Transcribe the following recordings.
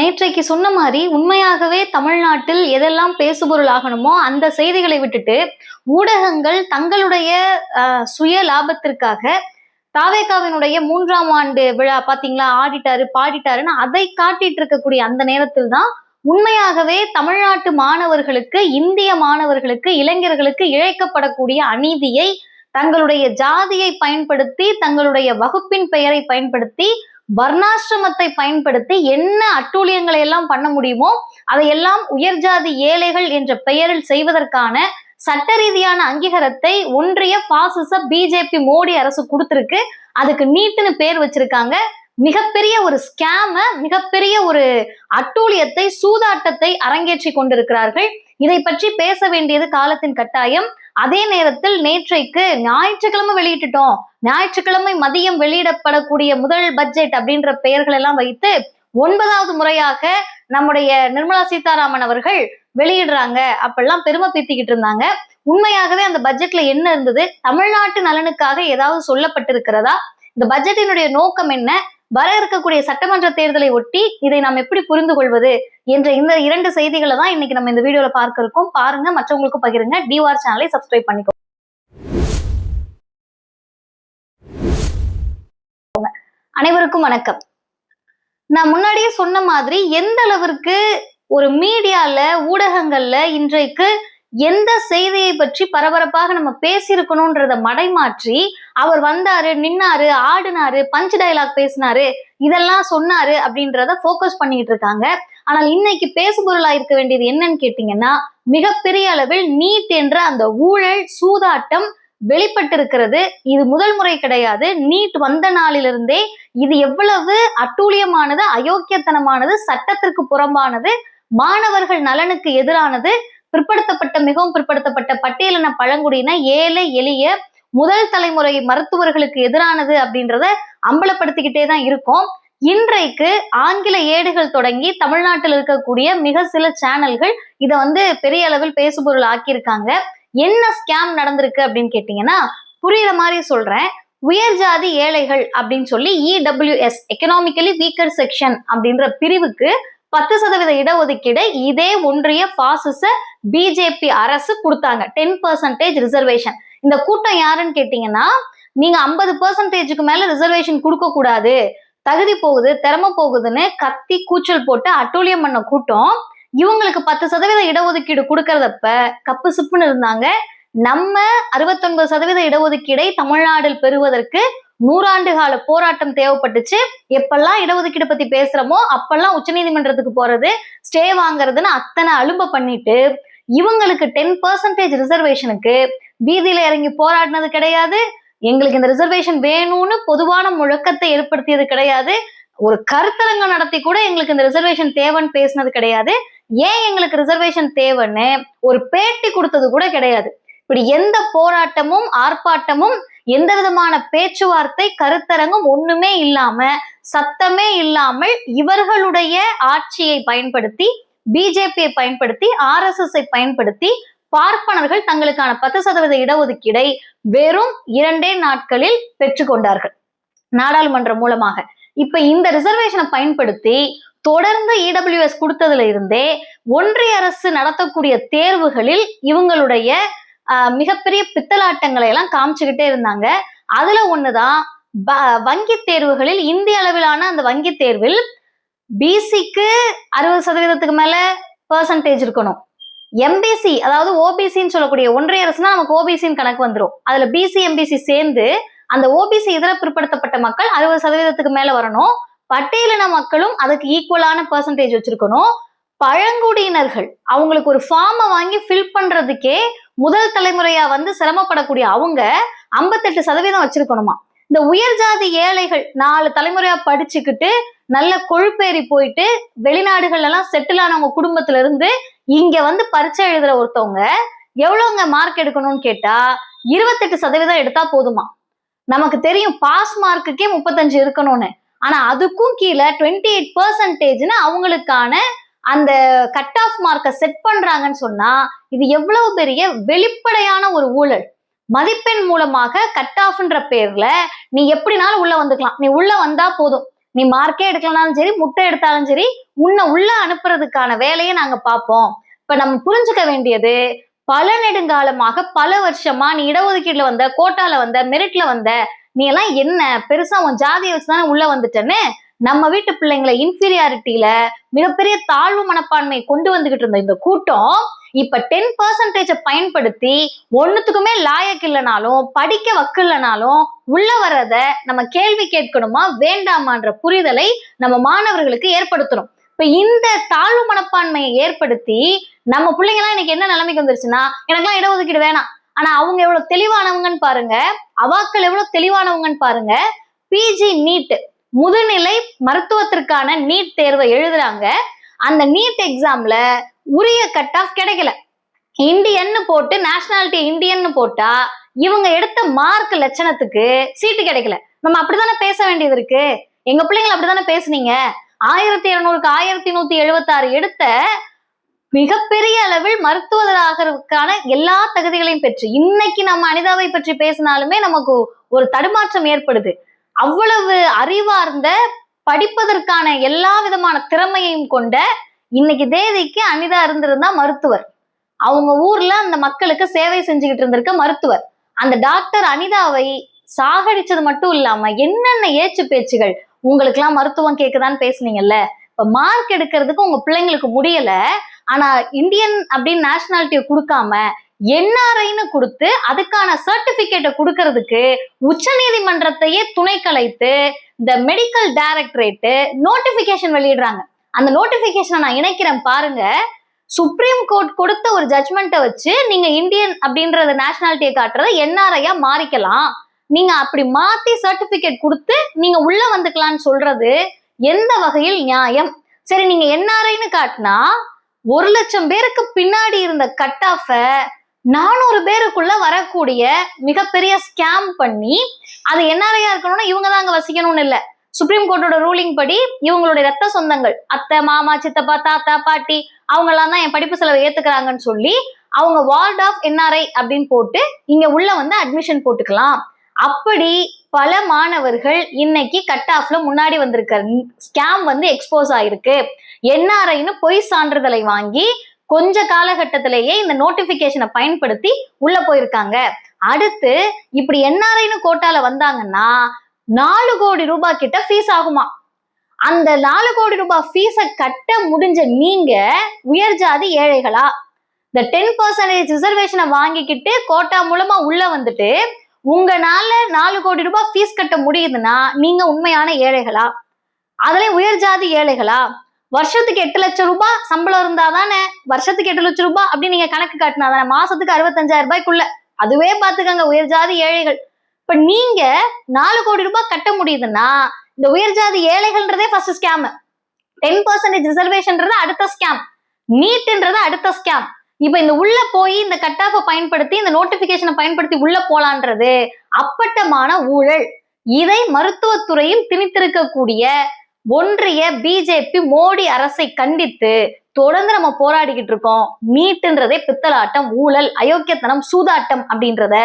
நேற்றைக்கு சொன்ன மாதிரி உண்மையாகவே தமிழ்நாட்டில் எதெல்லாம் பேசுபொருள் ஆகணுமோ அந்த செய்திகளை விட்டுட்டு ஊடகங்கள் தங்களுடைய சுய லாபத்திற்காக தாவேகாவினுடைய 3ஆம் ஆண்டு விழா பாத்தீங்களா, ஆடிட்டாரு பாடிட்டாருன்னு அதை காட்டிட்டு இருக்கக்கூடிய அந்த நேரத்தில் தான் உண்மையாகவே தமிழ்நாட்டு மாணவர்களுக்கு, இந்திய மாணவர்களுக்கு, இளைஞர்களுக்கு இழைக்கப்படக்கூடிய அநீதியை தங்களுடைய ஜாதியை பயன்படுத்தி, தங்களுடைய வகுப்பின் பெயரை பயன்படுத்தி, வர்ணாசிரமத்தை பயன்படுத்தி என்ன அட்டூழியங்களை எல்லாம் பண்ண முடியுமோ அதையெல்லாம் உயர்ஜாதி ஏழைகள் என்ற பெயரில் செய்வதற்கான சட்ட ரீதியான அங்கீகாரத்தை ஒன்றிய பாசிச பிஜேபி மோடி அரசு கொடுத்திருக்கு. அதுக்கு நீட்டுன்னு பேர் வச்சிருக்காங்க. மிகப்பெரிய ஒரு ஸ்கேம, மிகப்பெரிய ஒரு அட்டூழியத்தை, சூதாட்டத்தை அரங்கேற்றி கொண்டிருக்கிறார்கள். இதை பற்றி பேச வேண்டியது காலத்தின் கட்டாயம். அதே நேரத்தில் நேற்றைக்கு ஞாயிற்றுக்கிழமை வெளியிட்டுட்டோம், ஞாயிற்றுக்கிழமை மதியம் வெளியிடப்படக்கூடிய முதல் பட்ஜெட் அப்படின்ற பெயர்கள் எல்லாம் வைத்து 9வது முறையாக நம்முடைய நிர்மலா சீதாராமன் அவர்கள் வெளியிடுறாங்க அப்படிலாம் பெருமை பீத்திக்கிட்டு இருந்தாங்க. உண்மையாகவே அந்த பட்ஜெட்ல என்ன இருந்தது? தமிழ்நாட்டு நலனுக்காக ஏதாவது சொல்லப்பட்டிருக்கிறதா? இந்த பட்ஜெட்டினுடைய நோக்கம் என்ன? வர இருக்கக்கூடிய சட்டமன்ற தேர்தலை ஒட்டி இதை நாம் எப்படி புரிந்து கொள்வது என்ற இந்த 2 செய்திகளை தான் இன்னைக்கு நம்ம இந்த வீடியோல பார்க்க இருக்கோம். பாருங்க, மற்றவங்களுக்கும் பகிருங்க. டிவார் சேனலை சப்ஸ்கிரைப் பண்ணிக்கோங்க. அனைவருக்கும் வணக்கம். நான் முன்னாடியே சொன்ன மாதிரி எந்த அளவிற்கு ஒரு மீடியால, ஊடகங்கள்ல இன்றைக்கு எந்த செய்தியை பற்றி பரபரப்பாக நம்ம பேசியிருக்கணும்ன்றத மடைமாற்றி அவர் வந்தாரு, நின்னாரு, ஆடினாரு, பஞ்ச் டயலாக் பேசினாரு, இதெல்லாம் சொன்னாரு அப்படின்றத போக்கஸ் பண்ணிட்டு இருக்காங்க. ஆனால் இன்னைக்கு பேசுபொருளா இருக்க வேண்டியது என்னன்னு கேட்டீங்கன்னா, மிகப்பெரிய அளவில் நீட் என்ற அந்த ஊழல், சூதாட்டம் வெளிப்பட்டிருக்கிறது. இது முதல் முறை கிடையாது. நீட் வந்த நாளிலிருந்தே இது எவ்வளவு அட்டூழியமானது, அயோக்கியத்தனமானது, சட்டத்திற்கு புறம்பானது, மாணவர்கள் நலனுக்கு எதிரானது, பிற்படுத்தப்பட்ட, மிகவும் பிற்படுத்தப்பட்ட பட்டியலின பழங்குடியின, ஏழை எளிய முதல் தலைமுறை மருத்துவர்களுக்கு எதிரானது அப்படின்றத அம்பலப்படுத்திக்கிட்டே தான் இருக்கும். இன்றைக்கு ஆங்கில ஏடுகள் தொடங்கி தமிழ்நாட்டில் இருக்கக்கூடிய மிக சில சேனல்கள் இதை பெரிய அளவில் பேசுபொருள் ஆக்கியிருக்காங்க. என்ன ஸ்கேம் நடந்திருக்கு அப்படின்னு கேட்டீங்கன்னா, புரியுற மாதிரி சொல்றேன். உயர் ஜாதி ஏழைகள் அப்படின்னு சொல்லி EWS, எக்கனாமிக்கலி வீக்கர் செக்ஷன் அப்படின்ற பிரிவுக்கு 10% இடஒதுக்கீடு இதே ஒன்றிய பாசிச பிஜேபி அரசு கொடுத்தாங்க. 10% ரிசர்வேஷன். இந்த கூட்டம் யாருன்னு கேட்டீங்கன்னா, நீங்க 50%க்கு மேல ரிசர்வேஷன் கொடுக்க கூடாது, தகுதி போகுது, திறமை போகுதுன்னு கத்தி கூச்சல் போட்டு அட்டூழியம் பண்ண கூட்டம் இவங்களுக்கு 10% இடஒதுக்கீடு கொடுக்கறதப்ப கப்பு சிப்புன்னு இருந்தாங்க. நம்ம 69% இடஒதுக்கீடை தமிழ்நாட்டில் பெறுவதற்கு 100 ஆண்டு கால போராட்டம் தேவைப்பட்டுச்சு. எப்பெல்லாம் இடஒதுக்கீடு பத்தி பேசுறோமோ அப்பெல்லாம் உச்சநீதிமன்றத்துக்கு போறது, ஸ்டே வாங்குறதுன்னு அத்தனை அலும்ப பண்ணிட்டு இவங்களுக்கு 10% ரிசர்வேஷனுக்கு வீதியில இறங்கி போராடினது கிடையாது. எங்களுக்கு இந்த ரிசர்வேஷன் வேணும்னு பொதுவான முழக்கத்தை ஏற்படுத்தியது கிடையாது. ஒரு கருத்தரங்கம் நடத்தி கூட எங்களுக்கு இந்த ரிசர்வேஷன் தேவைன்னு பேசினது கிடையாது. ஏன் எங்களுக்கு ரிசர்வேஷன் தேவைன்னு ஒரு பேட்டி கொடுத்தது கூட கிடையாது. இப்படி எந்த போராட்டமும், ஆர்ப்பாட்டமும், எந்த விதமான பேச்சுவார்த்தை, கருத்தரங்கம் ஒண்ணுமே இல்லாம, சத்தமே இல்லாமல் இவர்களுடைய ஆட்சியை பயன்படுத்தி, பிஜேபியை பயன்படுத்தி, RSS பயன்படுத்தி பார்ப்பனர்கள் தங்களுக்கான 10% இடஒதுக்கீடை வெறும் 2 நாட்களில் பெற்றுக்கொண்டார்கள் நாடாளுமன்றம் மூலமாக. இப்ப இந்த ரிசர்வேஷனை பயன்படுத்தி தொடர்ந்து EWS கொடுத்ததுல இருந்தே ஒன்றிய அரசு நடத்தக்கூடிய தேர்வுகளில் இவங்களுடைய மிகப்பெரிய பித்தலாட்டங்களை எல்லாம் காமிச்சுக்கிட்டே இருந்தாங்க. அதுல ஒண்ணுதான் வங்கி தேர்வுகளில், இந்திய அளவிலான அந்த வங்கி தேர்வில் பிசிக்கு 60%க்கு மேல பெர்சன்டேஜ் இருக்கணும். எம்பிசி, அதாவது ஓபிசின்னு சொல்லக்கூடிய ஒன்றிய அரசுனா நமக்கு ஓபிசின்னு கணக்கு வந்துடும். அதுல பிசி எம்பிசி சேர்ந்து அந்த ஓபிசி இதர பிற்படுத்தப்பட்ட மக்கள் 60%க்கு மேல வரணும். பட்டியலின மக்களும் அதுக்கு ஈக்குவலான பெர்சன்டேஜ் வச்சிருக்கணும். பழங்குடியினர்கள் அவங்களுக்கு ஒரு ஃபார்மை வாங்கி ஃபில் பண்றதுக்கே முதல் தலைமுறையா சிரமப்படக்கூடிய அவங்க 58% வச்சிருக்கணுமா. இந்த உயர் ஜாதி ஏழைகள் 4 தலைமுறையா படிச்சுக்கிட்டு நல்ல கொழுப்பேறி போயிட்டு வெளிநாடுகள் எல்லாம் செட்டில் ஆனவங்க குடும்பத்துல இருந்து இங்க பரீட்சை எழுதுற ஒருத்தவங்க எவ்வளவுங்க மார்க் எடுக்கணும்னு கேட்டா 28% எடுத்தா போதுமா. நமக்கு தெரியும் பாஸ் மார்க்குக்கே 35 இருக்கணும்னு. ஆனா அதுக்கும் கீழே 28% அவங்களுக்கான அந்த கட் ஆஃப் மார்க்கை செட் பண்றாங்கன்னு சொன்னா இது எவ்வளவு பெரிய வெளிப்படையான ஒரு ஊழல். மதிப்பெண் மூலமாக கட் ஆஃப்ன்ற பேர்ல நீ எப்படினாலும் உள்ள வந்துக்கலாம். நீ உள்ள வந்தா போதும், நீ மார்க்கே எடுக்கலனாலும் சரி, முட்டை எடுத்தாலும் சரி, உன்னை உள்ள அனுப்புறதுக்கான வேலையை நாங்க பார்ப்போம். இப்ப நம்ம புரிஞ்சுக்க வேண்டியது, பல நெடுங்காலமாக பல வருஷமா நீ இடஒதுக்கீடுல வந்த, கோட்டால வந்த, மெரிட்ல வந்த, நீ எல்லாம் என்ன பெருசா உன் ஜாதியை வச்சுதானே உள்ள வந்துட்டேன்னு நம்ம வீட்டு பிள்ளைங்களை இன்ஃபீரியாரிட்டியில மிகப்பெரிய தாழ்வு மனப்பான்மை கொண்டு வந்துகிட்டு இருந்த இந்த கூட்டம் இப்ப 10% பயன்படுத்தி ஒண்ணுத்துக்குமே லாயக்கு இல்லைனாலும் படிக்க வக்கு இல்லைனாலும் உள்ள வர்றத நம்ம கேள்வி கேட்கணுமா வேண்டாமான்ற புரிதலை நம்ம மாணவர்களுக்கு ஏற்படுத்தணும். இப்ப இந்த தாழ்வு மனப்பான்மையை ஏற்படுத்தி நம்ம பிள்ளைங்க எல்லாம் இன்னைக்கு என்ன நிலைமைக்கு வந்துருச்சுன்னா, எனக்கெல்லாம் இடஒதுக்கீடு வேணாம். ஆனா அவங்க எவ்வளவு தெளிவானவங்கன்னு பாருங்க, அவாக்கள் எவ்வளவு தெளிவானவங்கன்னு பாருங்க. பிஜி நீட் முதுநிலை மருத்துவத்திற்கான நீட் தேர்வை எழுதுறாங்க. அந்த நீட் எக்ஸாம்ல உரிய கட் ஆஃப் கிடைக்கல. இந்தியன்னு போட்டு நேஷனாலிட்டி இந்தியன்னு போட்டா இவங்க எடுத்த மார்க் லட்சணத்துக்கு சீட்டு கிடைக்கல. நம்ம அப்படித்தானே பேச வேண்டியது இருக்கு. எங்க பிள்ளைங்களை அப்படித்தானே பேசுனீங்க. 1200க்கு 1176 எடுத்த மிகப்பெரிய அளவில் மருத்துவராகிறதுக்கான எல்லா தகுதிகளையும் பெற்று இன்னைக்கு நம்ம அனிதாவை பற்றி பேசினாலுமே நமக்கு ஒரு தடுமாற்றம் ஏற்படுது. அவ்வளவு அறிவார்ந்த படிப்பதற்கான எல்லா விதமான திறமையையும் கொண்ட இன்னைக்கு தேதிக்கு அனிதா இருந்திருந்தா மருத்துவர். அவங்க ஊர்ல அந்த மக்களுக்கு சேவை செஞ்சுக்கிட்டு இருந்திருக்க மருத்துவர். அந்த டாக்டர் அனிதாவை சாகடிச்சது மட்டும் இல்லாம என்னென்ன ஏச்சு பேச்சுகள், உங்களுக்கு எல்லாம் மருத்துவம் கேக்குதான்னு பேசுனீங்கல்ல. இப்ப மார்க் எடுக்கிறதுக்கு உங்க பிள்ளைங்களுக்கு முடியல. ஆனா இந்தியன் அப்படின்னு நேஷனாலிட்டியை கொடுக்காம என்ஆர்ஐன்னு கொடுத்து அதுக்கான சர்டிபிகேட்டை கொடுக்கறதுக்கு உச்ச நீதிமன்றத்தையே துணை கலைத்து இந்த மெடிக்கல் டைரக்டரேட் நோட்டிபிகேஷன் வெளியிடுறாங்க. அந்த நோட்டிபிகேஷனை நான் இணைக்கிறேன் பாருங்க. சுப்ரீம் கோர்ட் கொடுத்த ஒரு ஜட்மெண்ட்டை வச்சு நீங்க இந்தியன் அப்படின்றத நேஷனாலிட்டியை காட்டுறத என்ஆர்ஐயா மாறிக்கலாம், நீங்க அப்படி மாத்தி சர்டிபிகேட் கொடுத்து நீங்க உள்ள வந்துக்கலாம்னு சொல்றது எந்த வகையில் நியாயம்? சரி, நீங்க என்ஆர்ஐன்னு காட்டினா 1,00,000 பேருக்கு பின்னாடி இருந்த கட் ஆஃப 400 பேருக்குள்ள வரக்கூடிய மிகப்பெரிய ஸ்கேம் பண்ணி அது என்ஆர்ஐயா இருக்கணும்னா இவங்க தான் அங்க வசிக்கணும்னு இல்லை. சுப்ரீம் கோர்ட்டோட ரூலிங் படி இவங்களுடைய ரத்த சொந்தங்கள் அத்தை மாமா சித்தப்பா தாத்தா பாட்டி அவங்க எல்லாம் தான் என் படிப்பு செலவை ஏத்துக்கிறாங்கன்னு சொல்லி அவங்க வார்ட் ஆஃப் என்ஆர்ஐ அப்படின்னு போட்டு இங்க உள்ள வந்து அட்மிஷன் போட்டுக்கலாம். அப்படி பல மாணவர்கள் இன்னைக்கு கட் ஆஃப்ல முன்னாடி வந்திருக்க ஸ்கேம் வந்து எக்ஸ்போஸ் ஆயிருக்கு. என்ஆர்ஐன்னு பொய் சான்றிதழை வாங்கி கொஞ்ச காலகட்டத்திலேயே இந்த நோட்டிபிகேஷனை பயன்படுத்தி உள்ள போயிருக்காங்க. அடுத்து இப்படி என்ஆர்ஐன்னு கோட்டால வந்தாங்கன்னா 4 கோடி ரூபாய் கிட்ட ஃபீஸ் ஆகுமா. அந்த 4 கோடி ரூபாய் ஃபீஸை கட்ட முடிஞ்ச நீங்க உயர் ஜாதி ஏழைகளா? இந்த 10% ரிசர்வேஷனை வாங்கிக்கிட்டு கோட்டா மூலமா உள்ள வந்துட்டு உங்களால 4 கோடி ரூபாய் ஃபீஸ் கட்ட முடியுதுன்னா நீங்க உண்மையான ஏழைகளா? அதுலயும் உயர் ஜாதி ஏழைகளா? வருஷத்துக்கு 8 லட்சம் ரூபாய் சம்பளம் இருந்தாதானே, வருஷத்துக்கு 8 லட்சம் ரூபாய் அப்படின்னு நீங்க கணக்கு காட்டினாதானே, மாசத்துக்கு 65,000 ரூபாய்க்குள்ள அதுவே பாத்துக்கங்க உயர் ஜாதி ஏழைகள். இப்ப நீங்க 4 கோடி ரூபாய் கட்ட முடியுதுன்னா இந்த உயர் ஜாதி ஏழைகள்ன்றதே ஃபர்ஸ்ட் ஸ்கேம், 10% ரிசர்வேஷன்ன்றது அடுத்த ஸ்கேம், நீட்ன்றது அடுத்த ஸ்கேம். இப்ப இந்த உள்ள போய் இந்த கட் ஆஃபை பயன்படுத்தி இந்த நோட்டிபிகேஷனை பயன்படுத்தி உள்ள போலான்றது அப்பட்டமான ஊழல். இதை மருத்துவத்துறையில் திணித்திருக்கக்கூடிய ஒன்றிய பிஜேபி மோடி அரசை கண்டித்து தொடர்ந்து நம்ம போராடிக்கிட்டு இருக்கோம். நீட்டுன்றதே பித்தலாட்டம், ஊழல், அயோக்கியத்தனம், சூதாட்டம் அப்படின்றத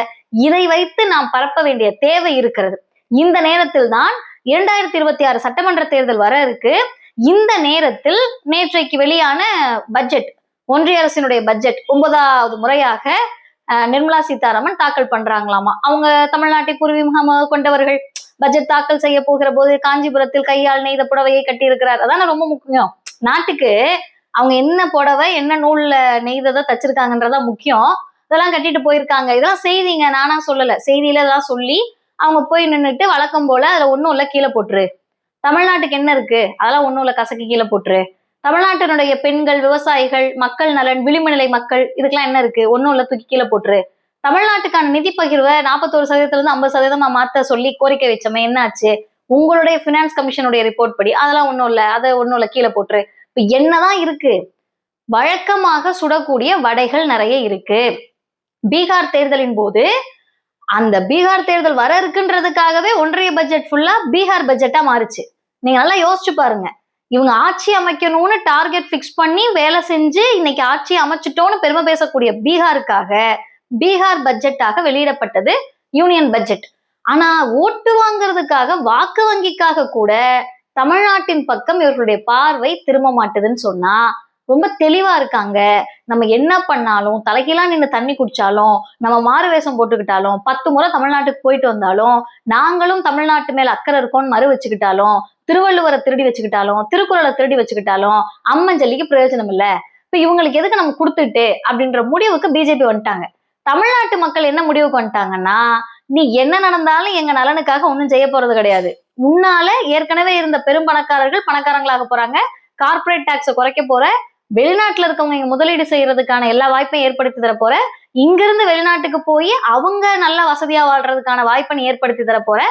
இதை வைத்து நாம் பரப்ப வேண்டிய தேவை இருக்கிறது. இந்த நேரத்தில் தான் 2026 சட்டமன்ற தேர்தல் வர இருக்கு. இந்த நேரத்தில் நேற்றைக்கு வெளியான பட்ஜெட், ஒன்றிய அரசினுடைய பட்ஜெட் 9வது முறையாக நிர்மலா சீதாராமன் தாக்கல் பண்றாங்களாமா. அவங்க தமிழ்நாட்டை பூர்வீகமாக கொண்டவர்கள். பட்ஜெட் தாக்கல் செய்ய போகிற போது காஞ்சிபுரத்தில் கையால் நெய்த புடவையை கட்டி இருக்கிறார். அதான ரொம்ப முக்கியம். நாட்டுக்கு அவங்க என்ன புடவை என்ன நூல்ல நெய்ததை தச்சிருக்காங்கன்றதா முக்கியம். இதெல்லாம் கட்டிட்டு போயிருக்காங்க. இதெல்லாம் செய்திங்க, நானா சொல்லல, செய்தியில இதெல்லாம் சொல்லி அவங்க போய் நின்றுட்டு வழக்கம் போல அதுல ஒன்னும் இல்ல கீழே போட்டுரு, தமிழ்நாட்டுக்கு என்ன இருக்கு அதெல்லாம் ஒன்னும் இல்ல கசக்கி கீழே போட்டுரு, தமிழ்நாட்டினுடைய பெண்கள், விவசாயிகள், மக்கள் நலன், விளிம்பு நிலை மக்கள் இதுக்கெல்லாம் என்ன இருக்கு ஒன்னும் இல்ல தூக்கி கீழே போட்டுரு, தமிழ்நாட்டுக்கான நிதி பகிர்வை 41% 50% மாத்த சொல்லி கோரிக்கை வச்சோமே என்னாச்சு, உங்களுடைய பினான்ஸ் கமிஷனுடைய ரிப்போர்ட் படி அதெல்லாம் ஒன்னும் இல்ல, அதை ஒன்னும் இல்ல கீழே போட்டுரு. இப்ப என்னதான் இருக்கு? வழக்கமாக சுடக்கூடிய வடைகள் நிறைய இருக்கு. பீகார் தேர்தலின் போது அந்த பீகார் தேர்தல் வர இருக்குன்றதுக்காகவே ஒன்றிய பட்ஜெட் ஃபுல்லா பீகார் பட்ஜெட்டா மாறுச்சு. நீங்க நல்லா யோசிச்சு பாருங்க. இவங்க ஆட்சி அமைக்கணும்னு டார்கெட் பிக்ஸ் பண்ணி வேலை செஞ்சு இன்னைக்கு ஆட்சி அமைச்சிட்டோன்னு பெருமை பேசக்கூடிய பீகாருக்காக பீகார் பட்ஜெட்டாக வெளியிடப்பட்டது யூனியன் பட்ஜெட். ஆனா ஓட்டு வாங்குறதுக்காக வாக்கு வங்கிக்காக கூட தமிழ்நாட்டின் பக்கம் இவர்களுடைய பார்வை திரும்ப மாட்டுதுன்னு சொன்னா ரொம்ப தெளிவா இருக்காங்க. நம்ம என்ன பண்ணாலும், தலைகீழா நின்று தண்ணி குடிச்சாலும், நம்ம மாறு வேஷம் போட்டுக்கிட்டாலும், 10 முறை தமிழ்நாட்டுக்கு போயிட்டு வந்தாலும், நாங்களும் தமிழ்நாட்டு மேல அக்கறை இருக்கோம்னு மறு வச்சுக்கிட்டாலும், திருவள்ளுவரை திருடி வச்சுக்கிட்டாலும், திருக்குறளை திருடி வச்சுக்கிட்டாலும் அம்மஞ்சல்லிக்கு பிரயோஜனம் இல்ல. இப்ப இவங்களுக்கு எதுக்கு நம்ம கொடுத்துட்டு அப்படின்ற முடிவுக்கு பிஜேபி வந்துட்டாங்க. தமிழ்நாட்டு மக்கள் என்ன முடிவுக்கு வந்துட்டாங்கன்னா, நீ என்ன நடந்தாலும் எங்க நலனுக்காக ஒன்னும் செய்ய போறது கிடையாது. முன்னால ஏற்கனவே இருந்த பெரும் பணக்காரர்கள் பணக்காரங்களாக போறாங்க, கார்பரேட் டாக்ஸை குறைக்க போற, வெளிநாட்டுல இருக்கவங்க இங்க முதலீடு செய்யறதுக்கான எல்லா வாய்ப்பையும் ஏற்படுத்தி தர போற, இங்கிருந்து வெளிநாட்டுக்கு போய் அவங்க நல்ல வசதியா வாழ்றதுக்கான வாய்ப்பை நீ ஏற்படுத்தி தர போற,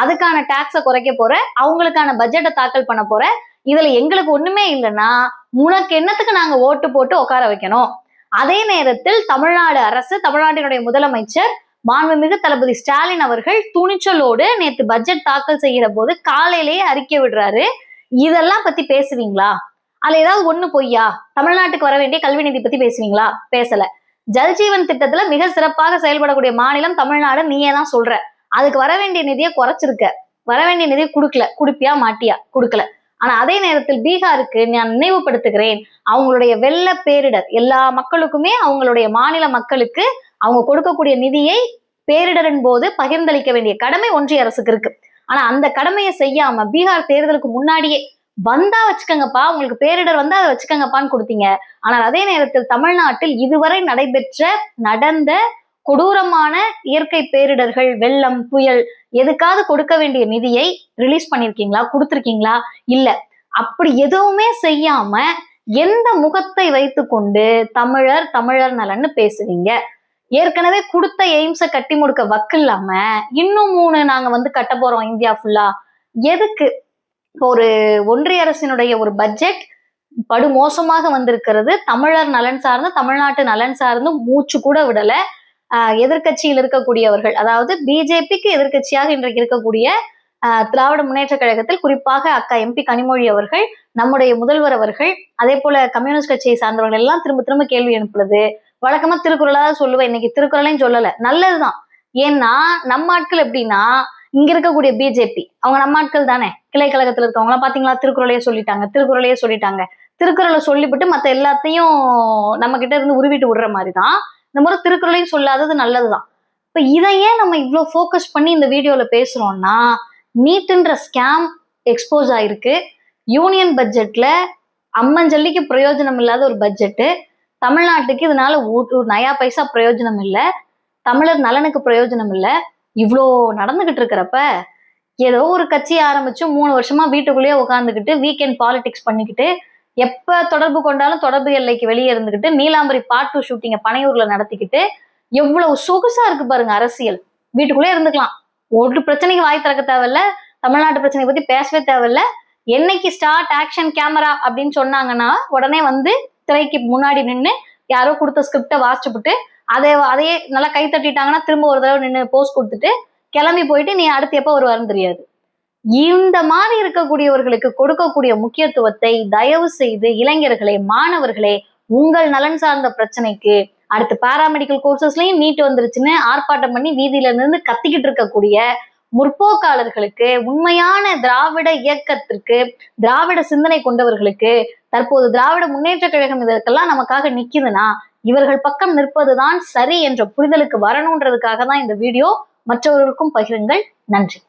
அதுக்கான டாக்ஸை குறைக்க போற, அவங்களுக்கான பட்ஜெட்டை தாக்கல் பண்ண போற. இதுல எங்களுக்கு ஒண்ணுமே இல்லைன்னா உனக்கு என்னத்துக்கு நாங்க ஓட்டு போட்டு உட்கார வைக்கணும். அதே நேரத்தில் தமிழ்நாடு அரசு, தமிழ்நாட்டினுடைய முதலமைச்சர் மாண்புமிகு தளபதி ஸ்டாலின் அவர்கள் துணிச்சலோடு நேத்து பட்ஜெட் தாக்கல் செய்கிற போது காலையிலேயே அறிக்கை விடுறாரு. இதெல்லாம் பத்தி பேசுவீங்களா? அதுல ஏதாவது ஒண்ணு பொய்யா? தமிழ்நாட்டுக்கு வர வேண்டிய கல்வி நிதி பத்தி பேசுவீங்களா? பேசல. ஜல்ஜீவன் திட்டத்துல மிக சிறப்பாக செயல்படக்கூடிய மாநிலம் தமிழ்நாடு, நீயே தான் சொல்ற. அதுக்கு வர வேண்டிய நிதியை குறைச்சிருக்க, வர வேண்டிய நிதியை கொடுக்கல. குடுப்பியா மாட்டியா? கொடுக்கல. ஆனா அதே நேரத்தில் பீகாருக்கு நான் நினைவுபடுத்துகிறேன், அவங்களுடைய வெள்ள பேரிடர் எல்லா மக்களுக்குமே, அவங்களுடைய மாநில மக்களுக்கு அவங்க கொடுக்கக்கூடிய நிதியை பேரிடரின் போது பகிர்ந்தளிக்க வேண்டிய கடமை ஒன்றிய அரசுக்கு இருக்கு. ஆனா அந்த கடமையை செய்யாம பீகார் தேர்தலுக்கு முன்னாடியே வந்தா வச்சுக்கங்கப்பா, உங்களுக்கு பேரிடர் வந்தா அதை வச்சுக்கங்கப்பான்னு கொடுத்தீங்க. ஆனால் அதே நேரத்தில் தமிழ்நாட்டில் இதுவரை நடந்த கொடூரமான இயற்கை பேரிடர்கள், வெள்ளம், புயல், எதுக்காவது கொடுக்க வேண்டிய நிதியை ரிலீஸ் பண்ணிருக்கீங்களா? கொடுத்துருக்கீங்களா? இல்ல. அப்படி எதுவுமே செய்யாம எந்த முகத்தை வைத்து கொண்டு தமிழர் நலன்னு பேசுவீங்க? ஏற்கனவே கொடுத்த எய்ம்ஸை கட்டி முடிக்க வக்கு இல்லாம இன்னும் 3 நாங்க கட்ட போறோம் இந்தியா ஃபுல்லா. எதுக்கு? ஒரு ஒன்றிய அரசினுடைய ஒரு பட்ஜெட் படுமோசமாக வந்திருக்கிறது. தமிழர் நலன் சார்ந்து, தமிழ்நாட்டு நலன் சார்ந்து மூச்சு கூட விடல. எதிர்கட்சியில் இருக்கக்கூடியவர்கள், அதாவது பிஜேபிக்கு எதிர்கட்சியாக இன்றைக்கு இருக்கக்கூடிய திராவிட முன்னேற்ற கழகத்தில் குறிப்பாக அக்கா எம்பி கனிமொழி அவர்கள், நம்முடைய முதல்வர் அவர்கள், அதே போல கம்யூனிஸ்ட் கட்சியை சார்ந்தவர்கள் எல்லாம் திரும்ப திரும்ப கேள்வி எழுப்புறது. வழக்கமா திருக்குறளாக சொல்லுவேன், இன்னைக்கு திருக்குறளையும் சொல்லல. நல்லதுதான். ஏன்னா நம்ம ஆட்கள் எப்படின்னா, இங்க இருக்கக்கூடிய பிஜேபி அவங்க நம்ம ஆட்கள் தானே. கிளை கழகத்துல இருக்கவங்க எல்லாம் பாத்தீங்களா, திருக்குறளையே சொல்லிட்டாங்க. திருக்குறளை சொல்லிவிட்டு மத்த எல்லாத்தையும் நம்ம கிட்ட இருந்து உருவிட்டு விடுற மாதிரிதான் இந்த முறை திருக்குறளையும் சொல்லாதது நல்லதுதான். இப்ப இதையே நம்ம இவ்வளவு ஃபோக்கஸ் பண்ணி இந்த வீடியோல பேசுறோம்னா, நீட்ன்ற ஸ்கேம் எக்ஸ்போஸ் ஆயிருக்கு. யூனியன் பட்ஜெட்ல அம்மஞ்சல்லிக்கு பிரயோஜனம் இல்லாத ஒரு பட்ஜெட்டு. தமிழ்நாட்டுக்கு இதனால ஒரு நயா பைசா பிரயோஜனம் இல்லை, தமிழர் நலனுக்கு பிரயோஜனம் இல்லை. இவ்வளோ நடந்துகிட்டு இருக்கிறப்ப ஏதோ ஒரு கட்சி ஆரம்பிச்சு 3 வருஷமா வீட்டுக்குள்ளேயே உட்காந்துக்கிட்டு வீக்கெண்ட் பாலிடிக்ஸ் பண்ணிக்கிட்டு, எப்ப தொடர்பு கொண்டாலும் தொடர்பு எல்லைக்கு வெளியே இருந்துகிட்டு, நீலாம்பரி பார்ட் 2 ஷூட்டிங்க பனையூர்ல நடத்திக்கிட்டு, எவ்வளவு சொகுசா இருக்கு பாருங்க அரசியல். வீட்டுக்குள்ளே இருந்துக்கலாம், ஒரு பிரச்சனைக்கு வாய் திறக்க தேவையில்ல, தமிழ்நாட்டு பிரச்சனை பத்தி பேசவே தேவையில்ல. என்னைக்கு ஸ்டார்ட் ஆக்ஷன் கேமரா அப்படின்னு சொன்னாங்கன்னா உடனே திரைக்கு முன்னாடி நின்று யாரோ கொடுத்த ஸ்கிரிப்டை வாசிச்சுட்டு அதையே நல்லா கை தட்டிட்டாங்கன்னா திரும்ப ஒரு தடவை நின்று போஸ்ட் கொடுத்துட்டு கிளம்பி போயிட்டு நீ அடுத்து எப்போ வருவாருன்னு தெரியாது. இந்த மாதிரி இருக்கக்கூடியவர்களுக்கு கொடுக்கக்கூடிய முக்கியத்துவத்தை தயவு செய்து இளைஞர்களே, மாணவர்களே, உங்கள் நலன் சார்ந்த பிரச்சனைக்கு, அடுத்து பாராமெடிக்கல் கோர்சஸ்லயும் நீட் வந்துருச்சுன்னு ஆர்ப்பாட்டம் பண்ணி வீதியில இருந்து கத்திக்கிட்டு இருக்கக்கூடிய முற்போக்காளர்களுக்கு, உண்மையான திராவிட இயக்கத்திற்கு, திராவிட சிந்தனை கொண்டவர்களுக்கு, தற்போது திராவிட முன்னேற்ற கழகம் இதற்கெல்லாம் நமக்காக நிக்குதுன்னா இவர்கள் பக்கம் நிற்பதுதான் சரி என்ற புரிதலுக்கு வரணுன்றதுக்காக தான் இந்த வீடியோ. மற்றவர்களுக்கும் பகிருங்கள். நன்றி.